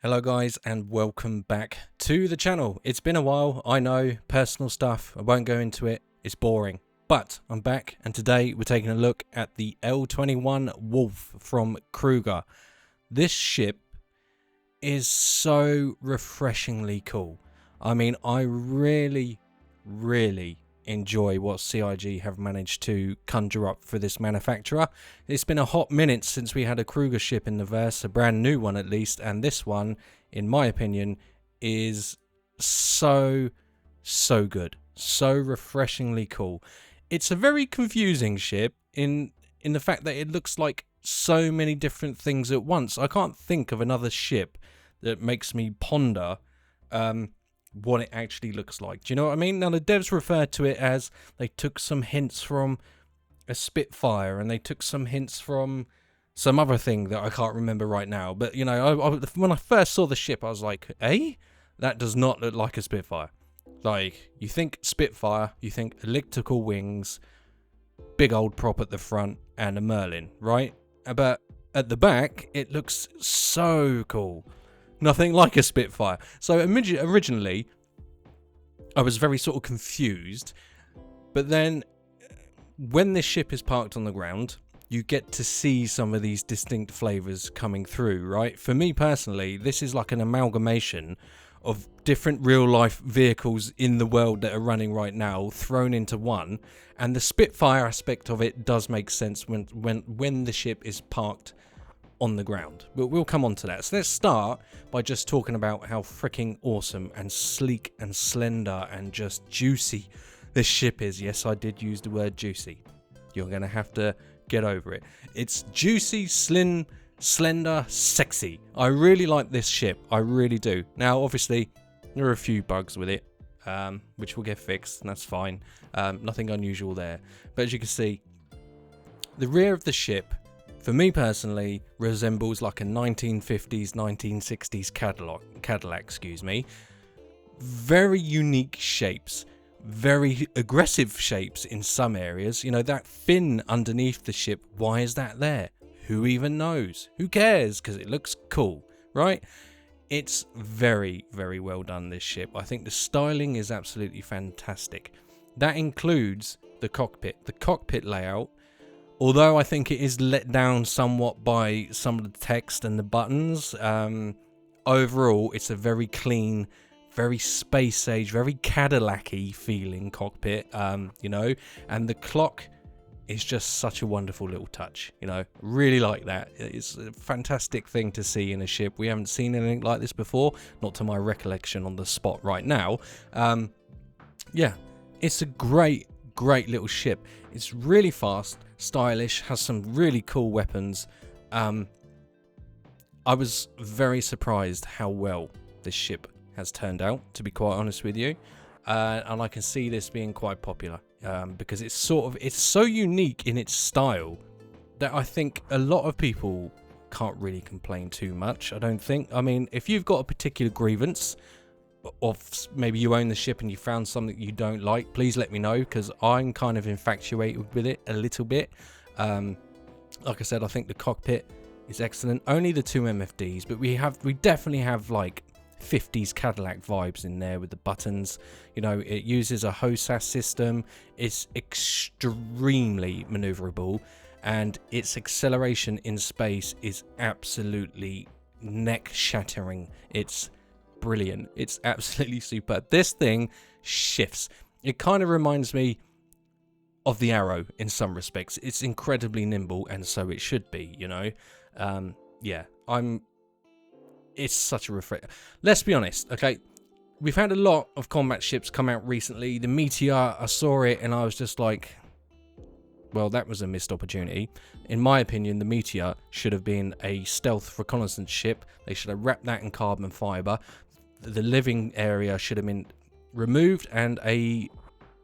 Hello guys and welcome back to the channel. It's been a while, I know, personal stuff, I won't go into it, it's boring. But I'm back and today we're taking a look at the L-21 Wolf from Kruger. This ship is so refreshingly cool. I mean, I really enjoy what CIG have managed to conjure up for this manufacturer. It's been a hot minute since we had a Kruger ship in the verse, a brand new one at least, and this one, in my opinion, is so good, so refreshingly cool. It's a very confusing ship in the fact that it looks like so many different things at once. I can't think of another ship that makes me ponder what it actually looks like. Do you know what I mean? Now the devs referred to it as they took some hints from a Spitfire and they took some hints from some other thing that I can't remember right now. But you know, when I first saw the ship, I was like, "Eh, that does not look like a Spitfire." Like, you think Spitfire, you think elliptical wings, big old prop at the front, and a Merlin, right? But at the back, it looks so cool. Nothing like a Spitfire. So originally, I was very sort of confused. But then, when this ship is parked on the ground, you get to see some of these distinct flavours coming through, right? For me personally, this is like an amalgamation of different real-life vehicles in the world that are running right now thrown into one. And the Spitfire aspect of it does make sense when the ship is parked on the ground, but we'll come on to that. So let's start by just talking about how freaking awesome and sleek and slender and just juicy this ship is. Yes, I did use the word juicy. You're gonna have to get over it. It's juicy, slim, slender, sexy. I really like this ship. I really do. Now, obviously, there are a few bugs with it, which will get fixed, and that's fine. Nothing unusual there. But as you can see, the rear of the ship, for me personally, resembles like a 1950s, 1960s Cadillac, excuse me. Very unique shapes, very aggressive shapes in some areas. You know, that fin underneath the ship, why is that there? Who even knows? Who cares? Because it looks cool, right? It's very well done, this ship. I think the styling is absolutely fantastic. That includes the cockpit. The cockpit layout, although I think it is let down somewhat by some of the text and the buttons, overall it's a very clean, very space age, very Cadillac-y feeling cockpit, you know, and the clock is just such a wonderful little touch, you know, really like that. It's a fantastic thing to see in a ship. We haven't seen anything like this before, not to my recollection on the spot right now. Yeah, it's a great little ship. It's really fast, stylish, has some really cool weapons. I was very surprised how well this ship has turned out, to be quite honest with you, and I can see this being quite popular, because it's so unique in its style that I think a lot of people can't really complain too much. I don't think. I mean, if you've got a particular grievance, or maybe you own the ship and you found something you don't like, please let me know, because I'm kind of infatuated with it a little bit. Like I said, I think the cockpit is excellent. Only the two MFDs, but we definitely have like 50s Cadillac vibes in there with the buttons. You know, it uses a HOSAS system. It's extremely maneuverable, and its acceleration in space is absolutely neck-shattering. It's brilliant. It's absolutely superb. This thing shifts. It kind of reminds me of the Arrow in some respects. It's incredibly nimble, and so it should be, you know. Yeah, it's such a refresh. Let's be honest, okay? We've had a lot of combat ships come out recently. The Meteor, I saw it and I was just like, well, that was a missed opportunity. In my opinion, the Meteor should have been a stealth reconnaissance ship. They should have wrapped that in carbon fiber. The living area should have been removed and a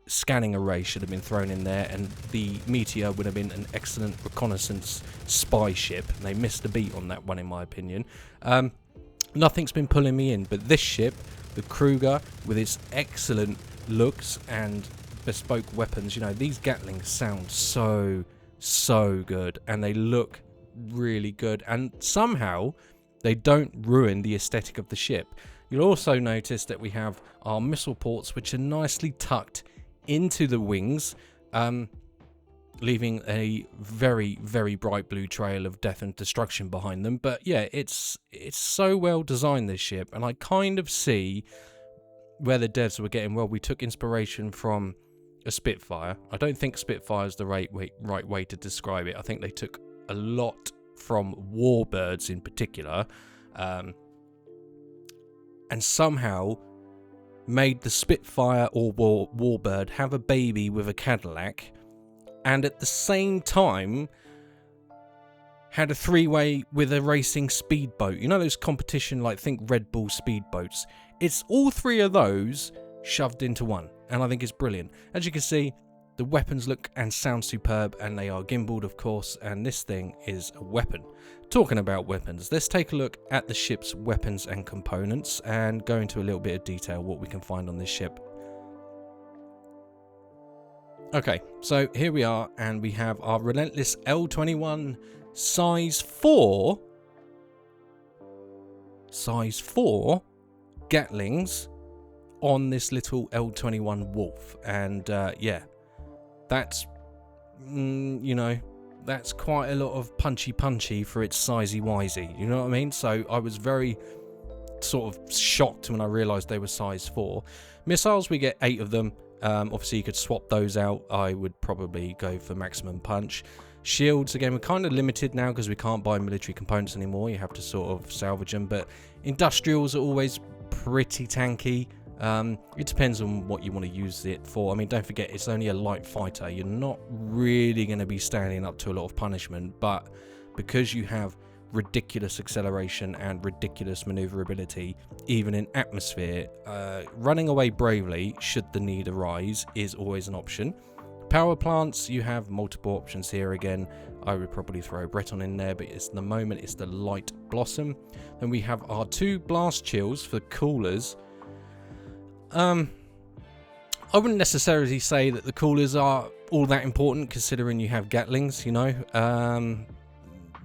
scanning array should have been thrown in there, and the Meteor would have been an excellent reconnaissance spy ship. They missed a beat on that one, in my opinion. Nothing's been pulling me in, but this ship, the Kruger, with its excellent looks and bespoke weapons, you know, these Gatlings sound so good, and they look really good, and somehow They don't ruin the aesthetic of the ship. You'll also notice that we have our missile ports, which are nicely tucked into the wings, leaving a very, very bright blue trail of death and destruction behind them. But yeah, it's so well designed, this ship, and I kind of see where the devs were getting. Well, we took inspiration from a Spitfire. I don't think Spitfire is the right way to describe it. I think they took a lot from Warbirds in particular, and somehow made the Spitfire or Warbird have a baby with a Cadillac, and at the same time had a three-way with a racing speedboat. You know those competition, like, think Red Bull speedboats? It's all three of those shoved into one, and I think it's brilliant. As you can see, the weapons look and sound superb, and they are gimbaled, of course, and this thing is a weapon. Talking about weapons, let's take a look at the ship's weapons and components and go into a little bit of detail what we can find on this ship. Okay, so here we are, and we have our relentless L-21 size 4 Gatlings on this little L-21 Wolf, and yeah, that's you know, that's quite a lot of punchy for its sizey-wisey, you know what I mean? So I was very sort of shocked when I realised they were size 4. Missiles, we get 8 of them. Obviously you could swap those out. I would probably go for maximum punch. Shields, again, we're kind of limited now because we can't buy military components anymore. You have to sort of salvage them, but industrials are always pretty tanky. It depends on what you want to use it for. I mean, don't forget, it's only a light fighter. You're not really going to be standing up to a lot of punishment, but because you have ridiculous acceleration and ridiculous maneuverability, even in atmosphere, running away bravely, should the need arise, is always an option. Power plants, you have multiple options here. Again, I would probably throw Breton in there, but at the moment it's the light Blossom. Then we have our 2 blast chills for coolers. I wouldn't necessarily say that the coolers are all that important, considering you have Gatlings, you know.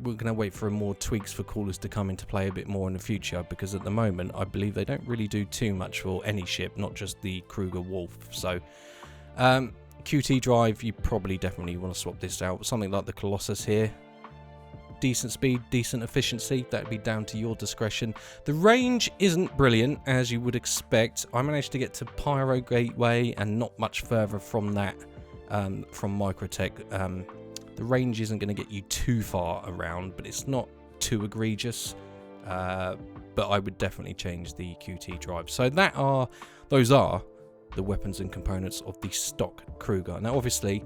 We're going to wait for more tweaks for coolers to come into play a bit more in the future, because at the moment I believe they don't really do too much for any ship, not just the Kruger Wolf. So QT drive, you probably definitely want to swap this out. Something like the Colossus here, decent speed, decent efficiency, that would be down to your discretion. The range isn't brilliant, as you would expect. I managed to get to Pyro Gateway and not much further from that, from Microtech. The range isn't going to get you too far around, but it's not too egregious. But I would definitely change the QT drive. So those are the weapons and components of the stock Kruger. Now, obviously,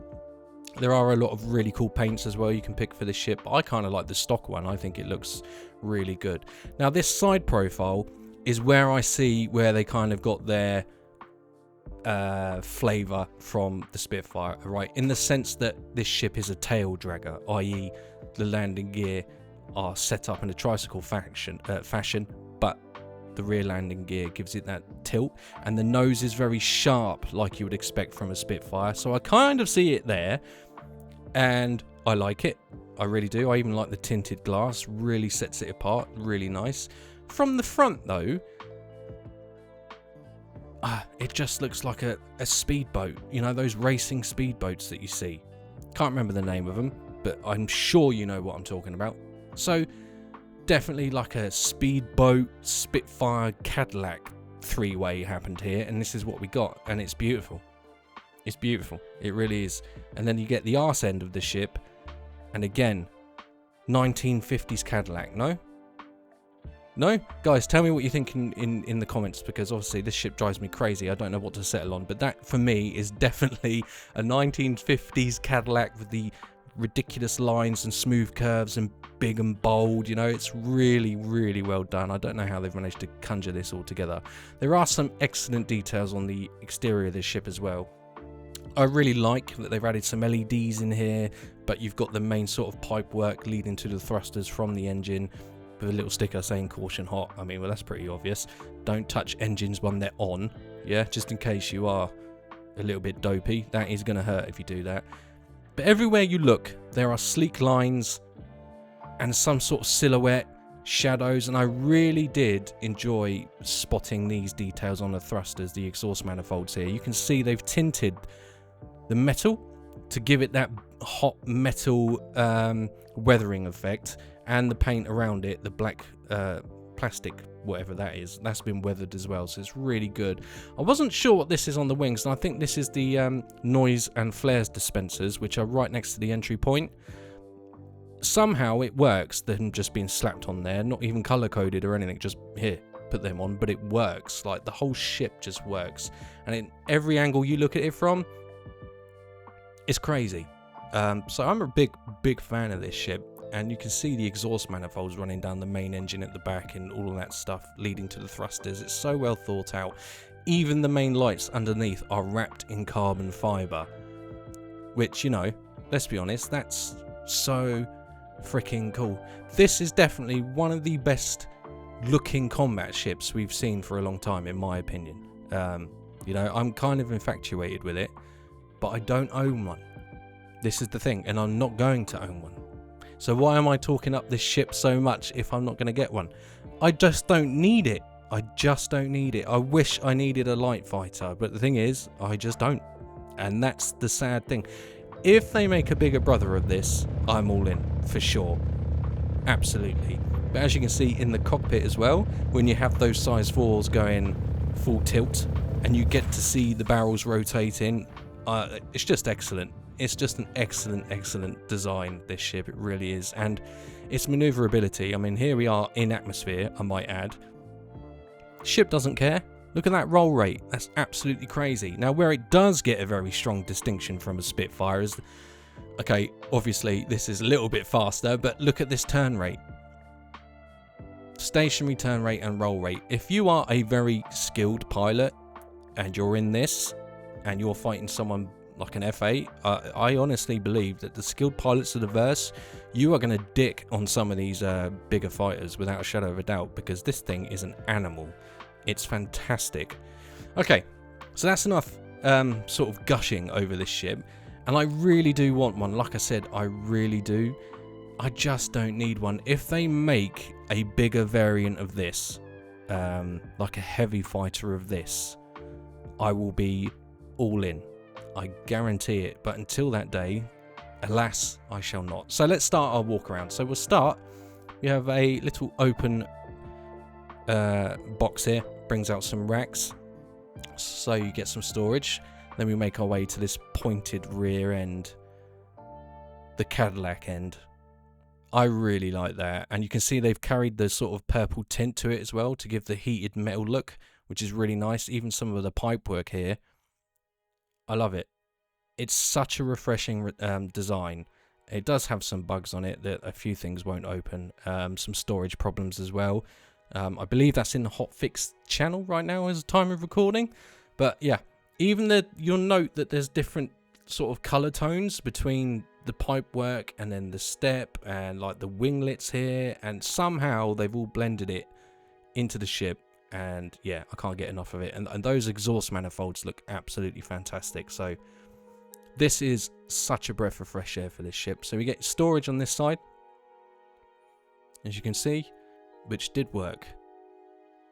there are a lot of really cool paints as well you can pick for this ship. I kind of like the stock one. I think it looks really good. Now, this side profile is where I see where they kind of got their flavor from the Spitfire, right? In the sense that this ship is a tail dragger, i.e. the landing gear are set up in a tricycle fashion, but the rear landing gear gives it that tilt, and the nose is very sharp like you would expect from a Spitfire. So I kind of see it there, and I like it. I really do. I even like the tinted glass, really sets it apart, really nice. From the front though, it just looks like a speedboat, you know, those racing speedboats that you see. Can't remember the name of them, but I'm sure you know what I'm talking about. So definitely like a speedboat Spitfire Cadillac 3-way happened here, and this is what we got, and it's beautiful. It's beautiful, it really is. And then you get the arse end of the ship, and again, 1950s Cadillac. No? Guys, tell me what you think in the comments, because obviously this ship drives me crazy. I don't know what to settle on, but that for me is definitely a 1950s Cadillac with the ridiculous lines and smooth curves and big and bold. You know, it's really, really well done. I don't know how they've managed to conjure this all together. There are some excellent details on the exterior of this ship as well. I really like that they've added some LEDs in here, but you've got the main sort of pipe work leading to the thrusters from the engine with a little sticker saying caution hot. I mean, well, that's pretty obvious. Don't touch engines when they're on, yeah, just in case you are a little bit dopey. That is going to hurt if you do that. But everywhere you look, there are sleek lines and some sort of silhouette shadows, and I really did enjoy spotting these details on the thrusters, the exhaust manifolds here. You can see they've tinted the metal to give it that hot metal weathering effect, and the paint around it, the black plastic, whatever that is, that's been weathered as well, so it's really good. I wasn't sure what this is on the wings, and I think this is the noise and flares dispensers, which are right next to the entry point. Somehow it works, them just being slapped on there, not even color coded or anything, just here, put them on, but it works. Like, the whole ship just works, and in every angle you look at it from, it's crazy. So I'm a big fan of this ship, and you can see the exhaust manifolds running down the main engine at the back and all of that stuff leading to the thrusters. It's so well thought out. Even the main lights underneath are wrapped in carbon fiber, which, you know, let's be honest, that's so freaking cool. This is definitely one of the best looking combat ships we've seen for a long time, in my opinion. You know, I'm kind of infatuated with it, but I don't own one. This is the thing, and I'm not going to own one. So why am I talking up this ship so much if I'm not going to get one? I just don't need it. I just don't need it. I wish I needed a light fighter, but the thing is, I just don't. And that's the sad thing. If they make a bigger brother of this, I'm all in, for sure. Absolutely. But as you can see in the cockpit as well, when you have those size 4s going full tilt, and you get to see the barrels rotating, it's just excellent. It's just an excellent design, this ship. It really is. And its maneuverability, I mean, here we are in atmosphere, I might add. Ship doesn't care. Look at that roll rate. That's absolutely crazy. Now, where it does get a very strong distinction from a Spitfire is, okay, obviously this is a little bit faster, but look at this turn rate. Stationary turn rate and roll rate. If you are a very skilled pilot and you're in this and you're fighting someone like an F8, I honestly believe that the skilled pilots of the verse, you are going to dick on some of these bigger fighters without a shadow of a doubt, because this thing is an animal. It's fantastic. Okay, so that's enough sort of gushing over this ship, and I really do want one. Like I said, I really do. I just don't need one. If they make a bigger variant of this, like a heavy fighter of this, I will be all in. I guarantee it. But until that day, alas, I shall not. So let's start our walk around. So we'll start. We have a little open box here. Brings out some racks, so you get some storage. Then we make our way to this pointed rear end, the Cadillac end. I really like that, and you can see they've carried the sort of purple tint to it as well to give the heated metal look, which is really nice. Even some of the pipework here, I love it. It's such a refreshing design. It does have some bugs on it that a few things won't open, some storage problems as well. I believe that's in the hotfix channel right now as a time of recording. But yeah, even you'll note that there's different sort of color tones between the pipework and then the step and like the winglets here, and somehow they've all blended it into the ship. And yeah, I can't get enough of it. And those exhaust manifolds look absolutely fantastic. So this is such a breath of fresh air for this ship. So we get storage on this side, as you can see, which did work,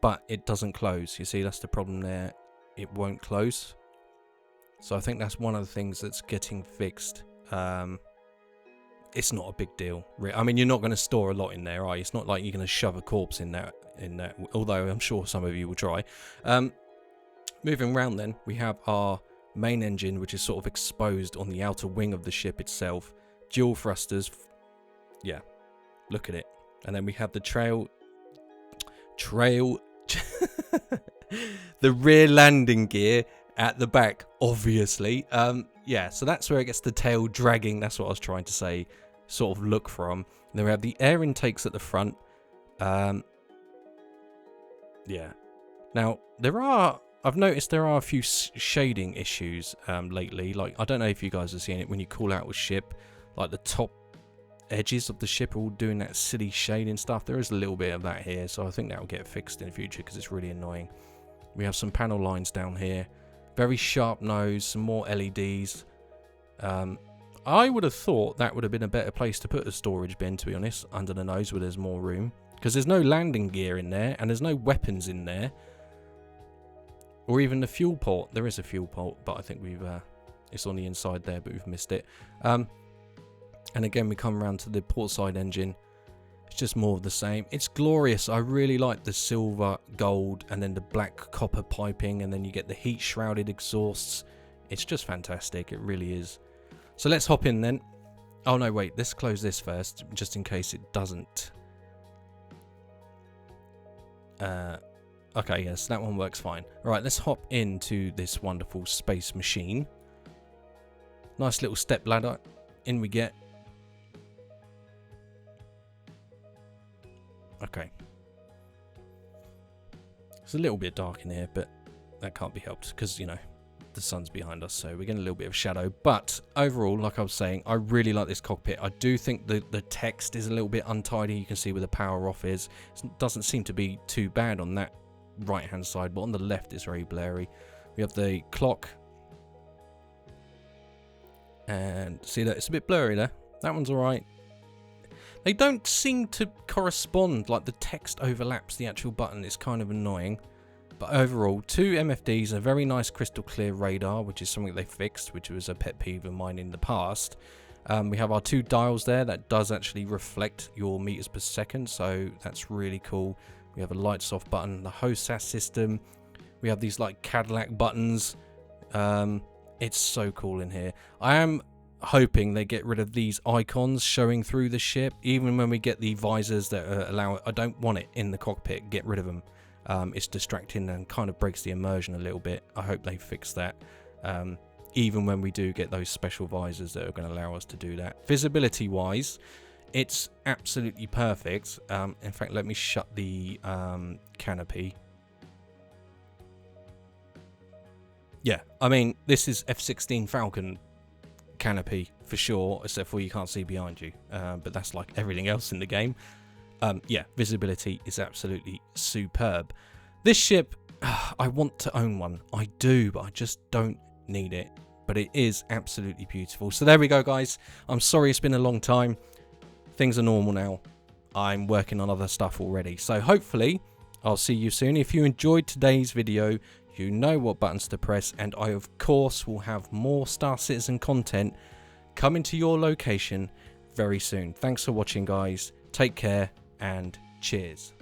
but it doesn't close. You see, that's the problem there. It won't close. So I think that's one of the things that's getting fixed. It's not a big deal. I mean, you're not going to store a lot in there, are you? It's not like you're going to shove a corpse in there, although I'm sure some of you will try. Moving around then, we have our main engine, which is sort of exposed on the outer wing of the ship itself. Dual thrusters. Yeah, look at it. And then we have the the rear landing gear at the back, obviously. Yeah, so that's where it gets the tail dragging, that's what I was trying to say, sort of look from. And then we have the air intakes at the front. Yeah. Now, I've noticed there are a few shading issues lately. Like, I don't know if you guys are seeing it when you call out a ship, like the top edges of the ship are all doing that silly shading stuff. There is a little bit of that here, so I think that will get fixed in the future because it's really annoying. We have some panel lines down here, very sharp nose, some more LEDs. I would have thought that would have been a better place to put a storage bin, to be honest, under the nose where there's more room. because there's no landing gear in there, and there's no weapons in there, or even the fuel port. There is a fuel port, but I think we've it's on the inside there, but we've missed it. And again, we come around to the port side engine. It's just more of the same. It's glorious. I really like the silver, gold, and then the black copper piping, and then you get the heat shrouded exhausts. It's just fantastic. It really is. So let's hop in then. Oh no, wait, let's close this first, just in case it doesn't. Okay, yes, that one works fine. Alright, let's hop into this wonderful space machine. Nice little step ladder. In we get. Okay. It's a little bit dark in here, but that can't be helped because, you know, the sun's behind us, so we're getting a little bit of shadow. But overall, like I was saying, I really like this cockpit. I do think the text is a little bit untidy. You can see where the power off is. It doesn't seem to be too bad on that right hand side, but on the left it's very blurry. We have the clock, and see that it's a bit blurry there. That one's alright. They don't seem to correspond, like the text overlaps the actual button. It's kind of annoying. But overall, 2 MFDs, a very nice crystal clear radar, which is something they fixed, which was a pet peeve of mine in the past. We have our 2 dials there that does actually reflect your meters per second, so that's really cool. We have a lights off button, the HOSAS system. We have these like Cadillac buttons. It's so cool in here. I am hoping they get rid of these icons showing through the ship, even when we get the visors that allow it. I don't want it in the cockpit. Get rid of them. It's distracting and kind of breaks the immersion a little bit. I hope they fix that. Even when we do get those special visors that are going to allow us to do that. Visibility wise, it's absolutely perfect. In fact, let me shut the canopy. Yeah, I mean, this is F-16 Falcon canopy for sure, except for you can't see behind you. But that's like everything else in the game. Yeah, visibility is absolutely superb. This ship, I want to own one. I do, but I just don't need it. But it is absolutely beautiful. So there we go, guys. I'm sorry it's been a long time. Things are normal now. I'm working on other stuff already. So hopefully I'll see you soon. If you enjoyed today's video, you know what buttons to press. And I, of course, will have more Star Citizen content coming to your location very soon. Thanks for watching, guys. Take care and cheers.